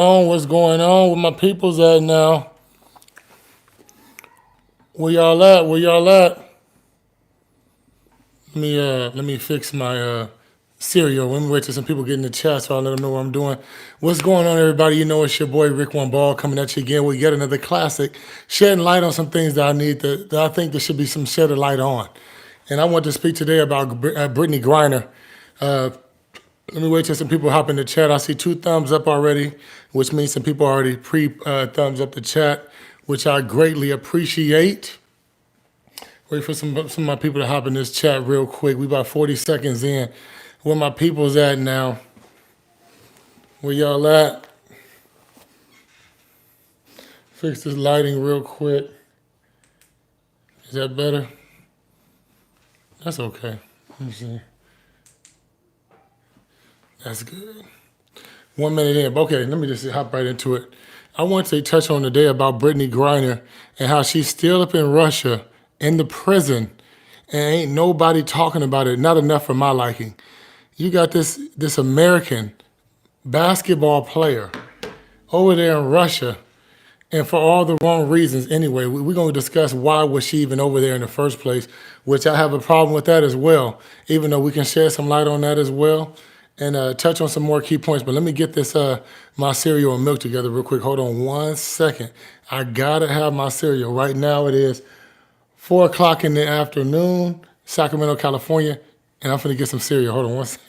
What's going on? Where my people's at now? Where y'all at? Where y'all at? Let me fix my cereal. Let me wait till some people get in the chat so I'll let them know what I'm doing. What's going on, everybody? You know it's your boy Rick One Ball coming at you again with yet another classic, shedding light on some things that I think there should be some shed of light on. And I want to speak today about Brittney Griner. Let me wait till some people hop in the chat. I see 2 thumbs up already, which means some people already thumbs up the chat, which I greatly appreciate. Wait for some of my people to hop in this chat real quick. We about 40 seconds in. Where my people's at now? Where y'all at? Fix this lighting real quick. Is that better? That's okay. Let me see. That's good. 1 minute in. Okay, let me just hop right into it. I want to touch on today about Brittney Griner and how she's still up in Russia in the prison and ain't nobody talking about it. Not enough for my liking. You got this American basketball player over there in Russia, and for all the wrong reasons anyway. We're going to discuss why was she even over there in the first place, which I have a problem with that as well, even though we can shed some light on that as well and touch on some more key points. But let me get this my cereal and milk together real quick. Hold on 1 second. I got to have my cereal. Right now it is 4 o'clock in the afternoon, Sacramento, California, and I'm finna get some cereal. Hold on 1 second.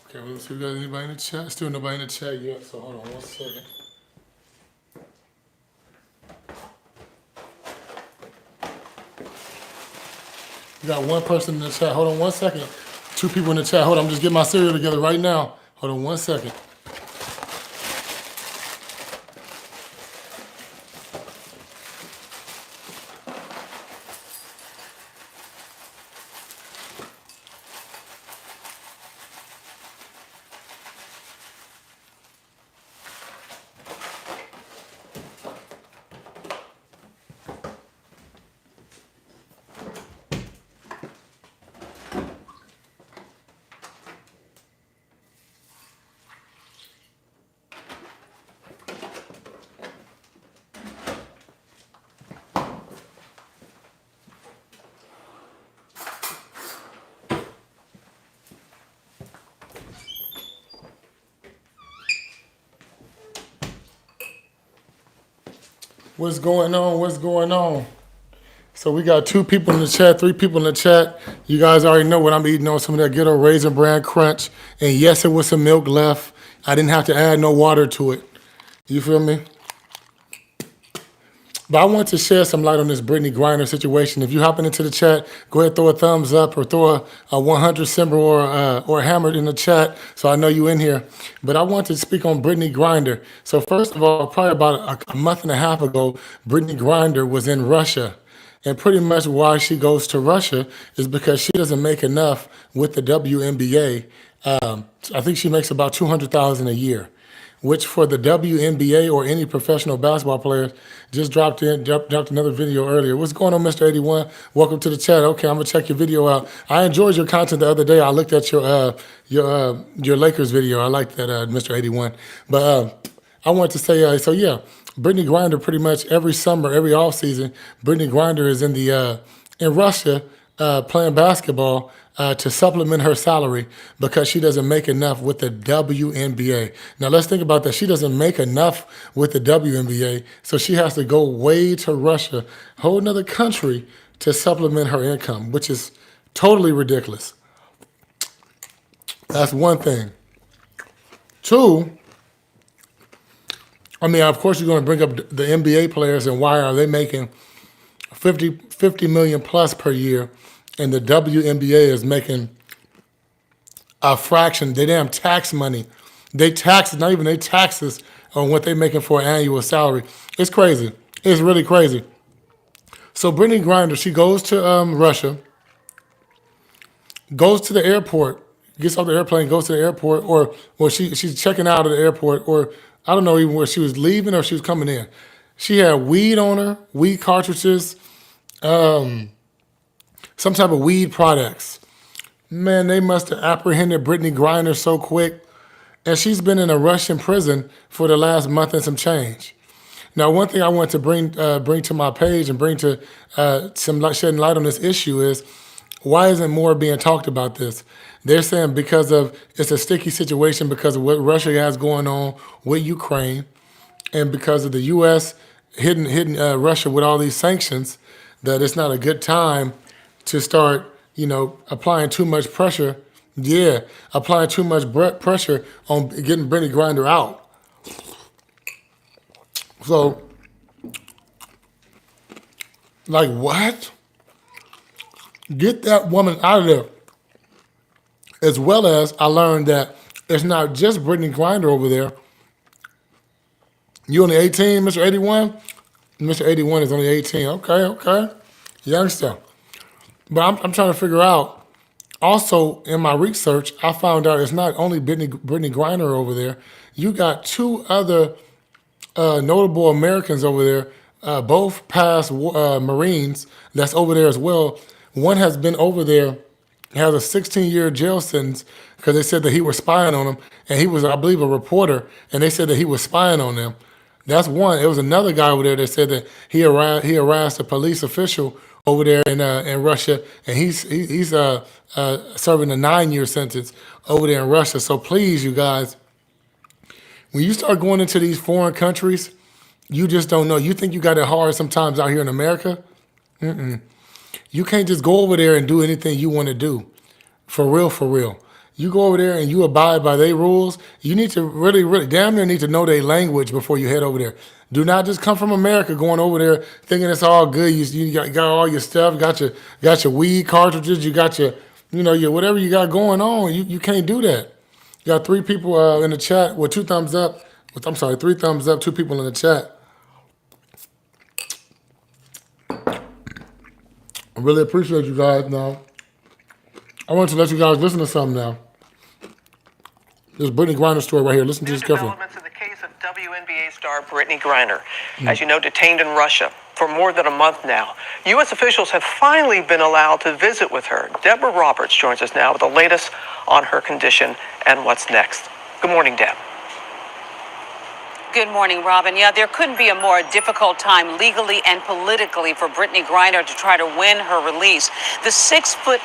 Okay, well, let's see if we got anybody in the chat. Still nobody in the chat yet, so hold on 1 second. We got 1 person in the chat. Hold on 1 second. 2 people in the chat. Hold on, I'm just getting my cereal together right now. Hold on 1 second. What's going on? What's going on? So we got 2 people in the chat, 3 people in the chat. You guys already know what I'm eating on, some of that ghetto Raisin Bran Crunch. And yes, it was some milk left. I didn't have to add no water to it. You feel me? But I want to shed some light on this Brittney Griner situation. If you hopping into the chat, go ahead, throw a thumbs up or throw a 100 symbol or hammer in the chat so I know you in here. But I want to speak on Brittney Griner. So first of all, probably about a month and a half ago, Brittney Griner was in Russia. And pretty much why she goes to Russia is because she doesn't make enough with the WNBA. I think she makes about $200,000 a year, which for the WNBA or any professional basketball players, just dropped another video earlier. What's going on, Mr. 81? Welcome to the chat. Okay, I'm gonna check your video out. I enjoyed your content the other day. I looked at your Lakers video. I like that, Mr. 81. But I want to say, so yeah, Brittney Griner pretty much every summer, every off season, Brittney Griner is in Russia playing basketball to supplement her salary because she doesn't make enough with the WNBA. Now let's think about that. She doesn't make enough with the WNBA, so she has to go way to Russia, whole another country, to supplement her income, which is totally ridiculous. That's one thing. 2, I mean, of course, you're going to bring up the NBA players and why are they making 50 million plus per year, and the WNBA is making a fraction. They damn tax money. They tax, not even they taxes on what they're making for an annual salary. It's crazy. It's really crazy. So Brittney Griner, she goes to Russia, goes to the airport, gets off the airplane, goes to the airport, or she's checking out of the airport, or I don't know even where she was leaving or she was coming in. She had weed on her, weed cartridges, some type of weed products. Man, they must have apprehended Brittney Griner so quick. And she's been in a Russian prison for the last month and some change. Now, one thing I want to bring to my page and bring to shedding light on this issue is, why isn't more being talked about this? They're saying because of it's a sticky situation because of what Russia has going on with Ukraine, and because of the U.S. hitting Russia with all these sanctions, that it's not a good time to start, applying too much pressure. Yeah, applying too much pressure on getting Brittney Griner out. So, like, what? Get that woman out of there. As well as I learned that it's not just Brittney Griner over there. You only 18, Mr. 81? Mr. 81 is only 18. Okay. Youngster. But I'm trying to figure out. Also, in my research, I found out it's not only Brittney Griner over there. You got two other notable Americans over there, both past Marines that's over there as well. One has been over there, has a 16-year jail sentence because they said that he was spying on them, and he was, I believe, a reporter, and they said that he was spying on them. That's one. It was another guy over there that said that he harassed a police official over there in Russia, and he's serving a 9-year sentence over there in Russia. So please, you guys, when you start going into these foreign countries, you just don't know. You think you got it hard sometimes out here in America? You can't just go over there and do anything you want to do. For real. You go over there and you abide by their rules. You need to really damn near need to know their language before you head over there. Do not just come from America going over there thinking it's all good. You got all your stuff, got your weed cartridges, you got your whatever you got going on. You can't do that. You got 3 people in the chat with 2 thumbs up. I'm sorry, 3 thumbs up, 2 people in the chat. I really appreciate you guys now. I want to let you guys listen to something now. This Brittney Griner story right here. Listen to this carefully. Developments in the case of WNBA star Brittney Griner, as you know, detained in Russia for more than a month now. U.S. officials have finally been allowed to visit with her. Deborah Roberts joins us now with the latest on her condition and what's next. Good morning, Deb. Good morning, Robin. Yeah, there couldn't be a more difficult time legally and politically for Brittney Griner to try to win her release. The 6'9"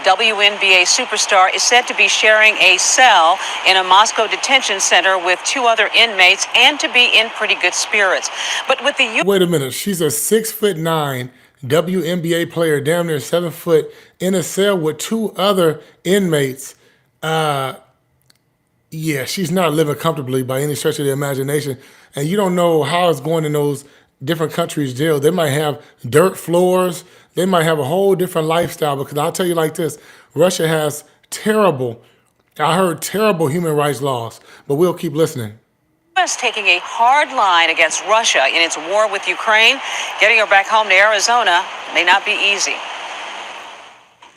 WNBA superstar is said to be sharing a cell in a Moscow detention center with 2 other inmates and to be in pretty good spirits. But with the Wait a minute. She's a 6'9" WNBA player, damn near 7 foot, in a cell with 2 other inmates. Yeah, she's not living comfortably by any stretch of the imagination. And you don't know how it's going in those different countries' jail. They might have dirt floors. They might have a whole different lifestyle. Because I'll tell you like this, Russia has terrible human rights laws. But we'll keep listening. U.S. taking a hard line against Russia in its war with Ukraine. Getting her back home to Arizona may not be easy.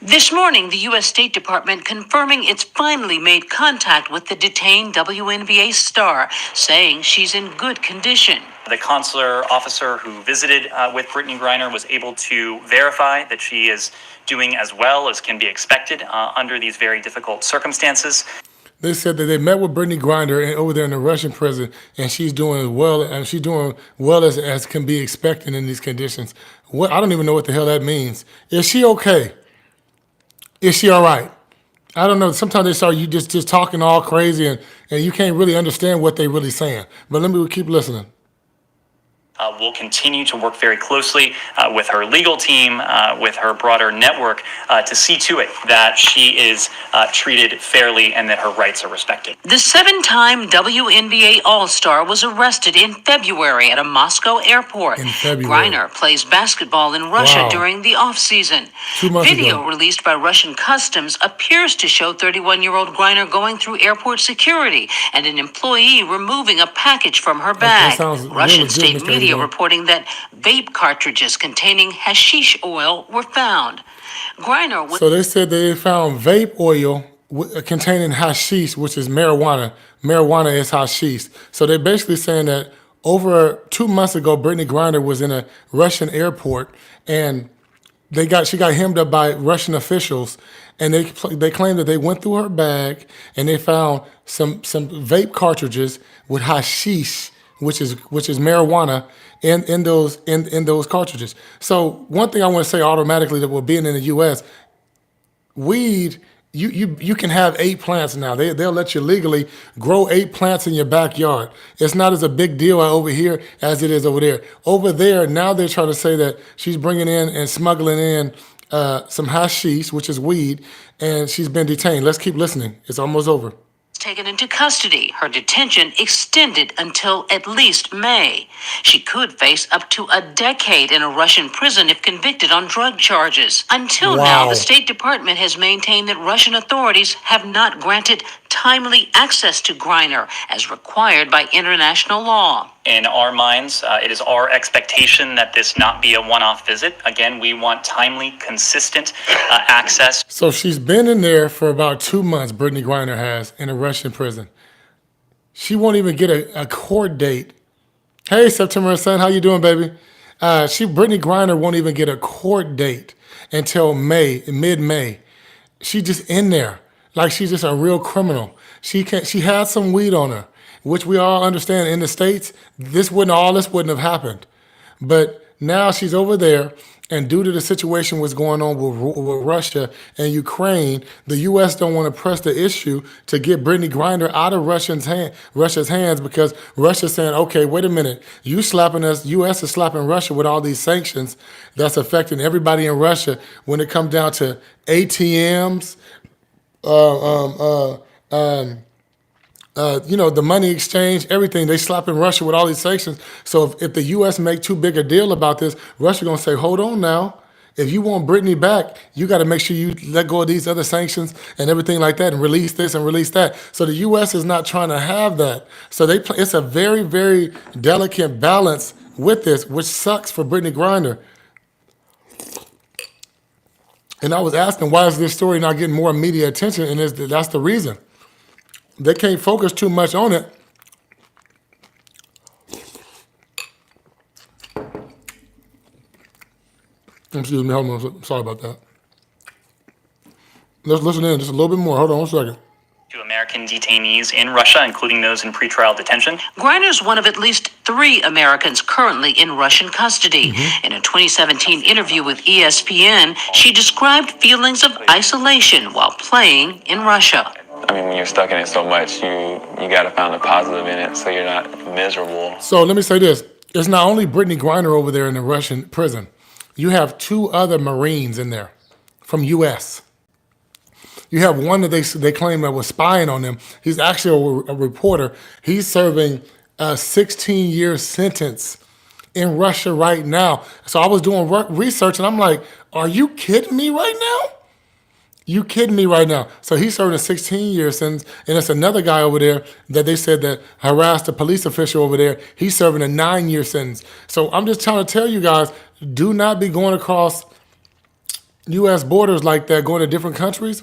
This morning, the U.S. State Department confirming it's finally made contact with the detained WNBA star, saying she's in good condition. The consular officer who visited with Brittney Griner was able to verify that she is doing as well as can be expected under these very difficult circumstances. They said that they met with Brittney Griner over there in the Russian prison, and she's doing as well, and she's doing well as can be expected in these conditions. I don't even know what the hell that means. Is she okay? Is she all right? I don't know. Sometimes they start you just talking all crazy and you can't really understand what they're really saying. But let me keep listening. We'll continue to work very closely with her legal team, with her broader network, to see to it that she is treated fairly and that her rights are respected. The 7-time WNBA All-Star was arrested in February at a Moscow airport. In February. Griner plays basketball in Russia during the off-season. 2 months Video ago. released by Russian Customs appears to show 31-year-old Griner going through airport security and an employee removing a package from her bag. Russian really state Mr. media reporting that vape cartridges containing hashish oil were found. Griner So they said they found vape oil containing hashish, which is marijuana. Marijuana is hashish. So they're basically saying that over 2 months ago, Brittney Griner was in a Russian airport, and she got hemmed up by Russian officials, and they claim that they went through her bag and they found some vape cartridges with hashish, which is marijuana, in those cartridges. So one thing I want to say automatically, that we're being in the U.S., weed, you can have 8 plants now. They'll let you legally grow 8 plants in your backyard. It's not as a big deal over here as it is over there. Over there, now they're trying to say that she's bringing in and smuggling in some hashish, which is weed, and she's been detained. Let's keep listening. It's almost over. Taken into custody, her detention extended until at least May. She could face up to a decade in a Russian prison if convicted on drug charges. Until now, the State Department has maintained that Russian authorities have not granted timely access to Griner as required by international law. In our minds, it is our expectation that this not be a one-off visit. Again, we want timely, consistent access. So she's been in there for about 2 months, Brittney Griner has, in a Russian prison. She won't even get a court date. Hey, September son, how you doing, baby? Brittney Griner won't even get a court date until mid-May. She just in there like she's just a real criminal. She had some weed on her, which we all understand in the States, all this wouldn't have happened. But now she's over there, and due to the situation what's going on with Russia and Ukraine, the U.S. don't want to press the issue to get Brittney Griner out of Russia's hands, because Russia's saying, okay, wait a minute, you slapping us, U.S. is slapping Russia with all these sanctions that's affecting everybody in Russia when it comes down to ATMs, the money exchange, everything. They slapping Russia with all these sanctions. So if the U.S. make too big a deal about this, Russia gonna say, hold on now. If you want Brittney back, you got to make sure you let go of these other sanctions and everything like that, and release this and release that. So the U.S. is not trying to have that. So it's a very, very delicate balance with this, which sucks for Brittney Griner. And I was asking, why is this story not getting more media attention? And that's the reason. They can't focus too much on it. Excuse me, hold on. Sorry about that. Let's listen in just a little bit more. Hold on 1 second. To American detainees in Russia, including those in pretrial detention. Griner's one of at least 3 Americans currently in Russian custody. In a 2017 interview with ESPN, she described feelings of isolation while playing in Russia. I mean, when you're stuck in it so much, you got to find a positive in it so you're not miserable. So let me say this. It's not only Brittney Griner over there in the Russian prison. You have 2 other Marines in there from U.S. You have one that they claim that was spying on them. He's actually a reporter. He's serving a 16-year sentence in Russia right now. So I was doing research, and I'm like, are you kidding me right now? You kidding me right now? So he's serving a 16-year sentence, and it's another guy over there that they said that harassed a police official over there. He's serving a 9-year sentence. So I'm just trying to tell you guys, do not be going across U.S. borders like that, going to different countries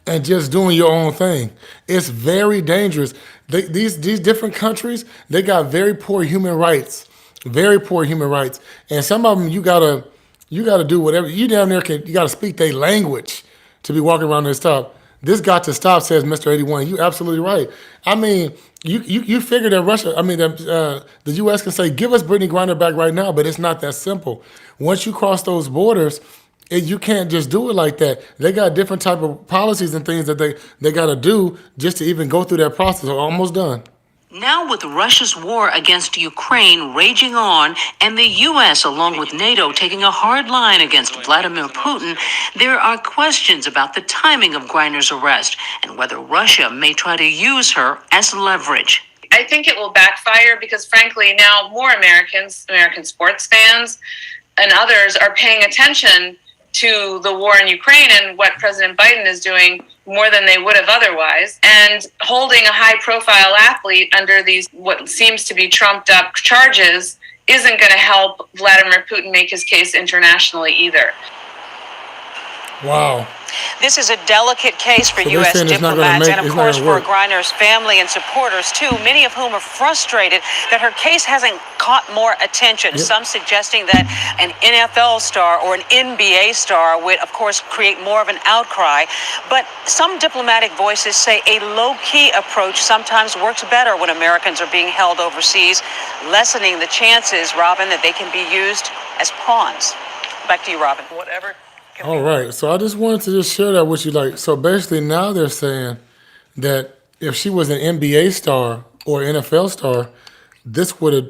and just doing your own thing. It's very dangerous. These different countries, they got very poor human rights, and some of them you gotta do whatever. You down there you gotta speak their language to be walking around this stuff. This got to stop, says Mr. 81. You absolutely right. I mean, you figure that the U.S. can say, give us Brittney Griner back right now, but it's not that simple. Once you cross those borders, you can't just do it like that. They got different type of policies and things that they got to do just to even go through that process. We're almost done. Now with Russia's war against Ukraine raging on and the U.S. along with NATO taking a hard line against Vladimir Putin, there are questions about the timing of Griner's arrest and whether Russia may try to use her as leverage. I think it will backfire because, frankly, now more American sports fans and others are paying attention to the war in Ukraine and what President Biden is doing more than they would have otherwise. And holding a high-profile athlete under these what seems to be trumped-up charges isn't going to help Vladimir Putin make his case internationally either. Wow. This is a delicate case for So they're U.S. saying it's not gonna diplomats make- and, of it's not course, gonna for work. Griner's family and supporters, too, many of whom are frustrated that her case hasn't caught more attention. Yep. Some suggesting that an NFL star or an NBA star would, of course, create more of an outcry. But some diplomatic voices say a low-key approach sometimes works better when Americans are being held overseas, lessening the chances, Robin, that they can be used as pawns. Back to you, Robin. Whatever. can All be- right, so I just wanted to just share that with you. Like, so basically now they're saying that if she was an NBA star or NFL star, this would have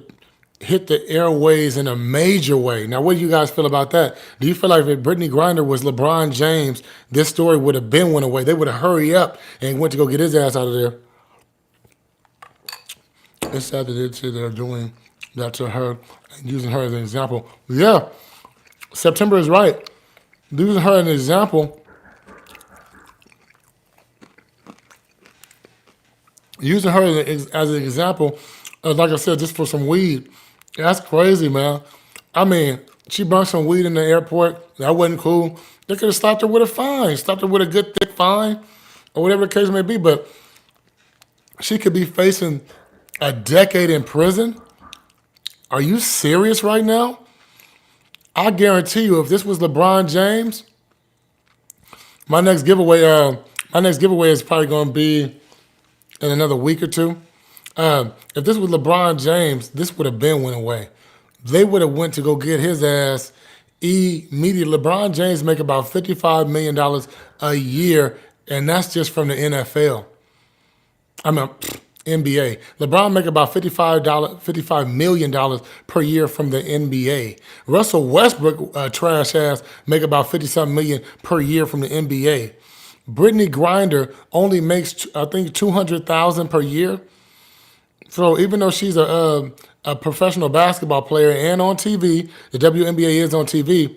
hit the airways in a major way. Now, what do you guys feel about that? Do you feel like if Brittney Griner was LeBron James, this story would have been went away? They would have hurried up and went to go get his ass out of there. It's sad that they're doing that to her and using her as an example. Yeah, September is right. Using her as an example, as an example, like I said, just for some weed, that's crazy, man. I mean, she brought some weed in the airport. That wasn't cool. They could have stopped her with a fine, stopped her with a good thick fine, or whatever the case may be. But she could be facing a decade in prison. Are you serious right now? I guarantee you, if this was LeBron James, my next giveaway is probably going to be in another week or two. If this was LeBron James, this would have been went away. They would have went to go get his ass immediately. LeBron James make about $55 million a year, and that's just from the NFL. I mean, NBA. LeBron make about $55 million per year from the NBA. Russell Westbrook, trash ass, make about 50-something million per year from the NBA. Brittney Griner only makes, I think, $200,000 per year. So even though she's a professional basketball player and on TV, the WNBA is on TV,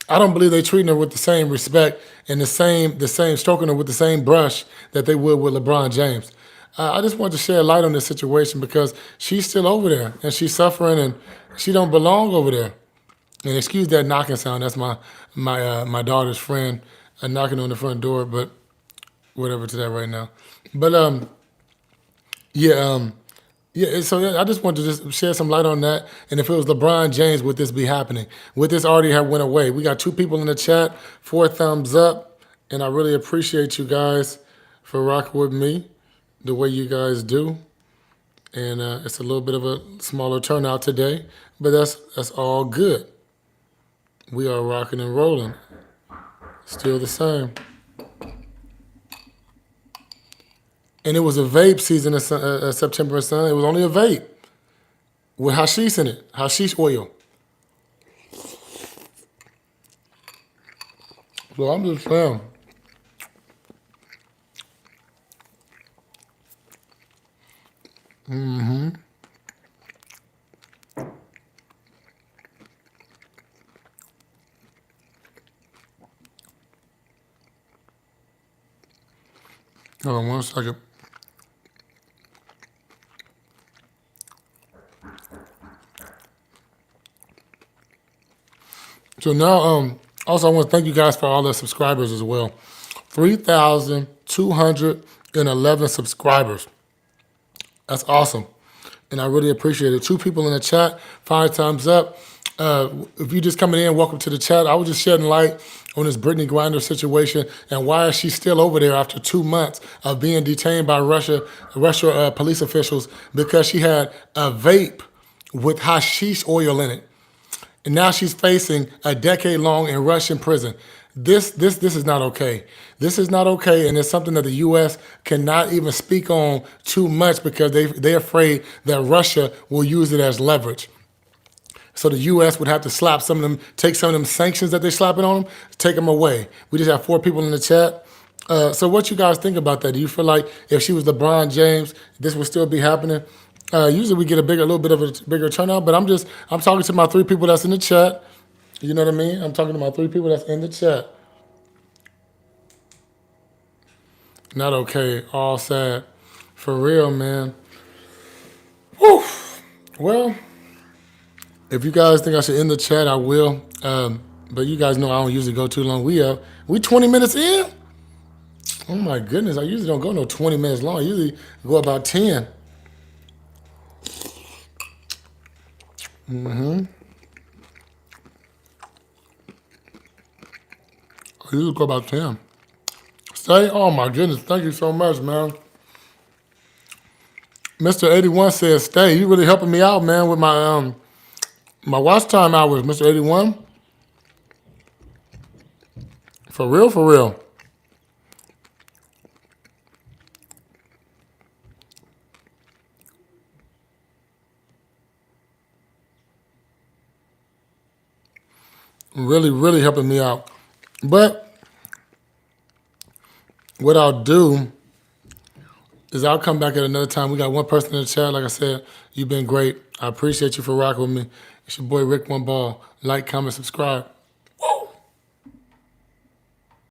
I don't believe they're treating her with the same respect and the same stroking her with the same brush that they would with LeBron James. I just wanted to shed light on this situation because she's still over there and she's suffering and she don't belong over there. And excuse that knocking sound. That's my daughter's friend knocking on the front door, but whatever to that right now. But so I just wanted to just shed some light on that. And if it was LeBron James, would this be happening? Would this already have went away? We got 2 people in the chat, 4 thumbs up, and I really appreciate you guys for rocking with me the way you guys do. And it's a little bit of a smaller turnout today, but that's all good. We are rocking and rolling. Still the same. And it was a vape season of September and Sun. It was only a vape with hashish in it, hashish oil. So I'm just saying. Hold on 1 second. So now, also I want to thank you guys for all the subscribers as well. 3,211 subscribers. That's awesome. And I really appreciate it. 2 people in the chat, 5 thumbs up. If you're just coming in, welcome to the chat. I was just shedding light on this Brittney Griner situation and why is she still over there after 2 months of being detained by Russia police officials because she had a vape with hashish oil in it. And now she's facing a decade-long in Russian prison. This is not okay. This is not okay, and it's something that the U.S. cannot even speak on too much because they're afraid that Russia will use it as leverage. So the U.S. would have to slap some of them, take some of them sanctions that they're slapping on them, take them away. We just have 4 people in the chat. So what you guys think about that? Do you feel like if she was LeBron James, this would still be happening? Usually we get a little bit of a bigger turnout, but I'm talking to my 3 people that's in the chat. You know what I mean? I'm talking to my 3 people that's in the chat. Not okay. All sad. For real, man. Whew. Well, if you guys think I should end the chat, I will. But you guys know I don't usually go too long. We 20 minutes in? Oh my goodness, I usually don't go no 20 minutes long. I usually go about 10. I usually go about 10. Say, oh my goodness, thank you so much, man. Mr. 81 says, stay. You really helping me out, man, with my watch time hours, Mr. 81. For real, for real. Really, really helping me out. But what I'll do is I'll come back at another time. We got one person in the chat. Like I said, you've been great. I appreciate you for rocking with me. It's your boy Rick One Ball. Like, comment, subscribe.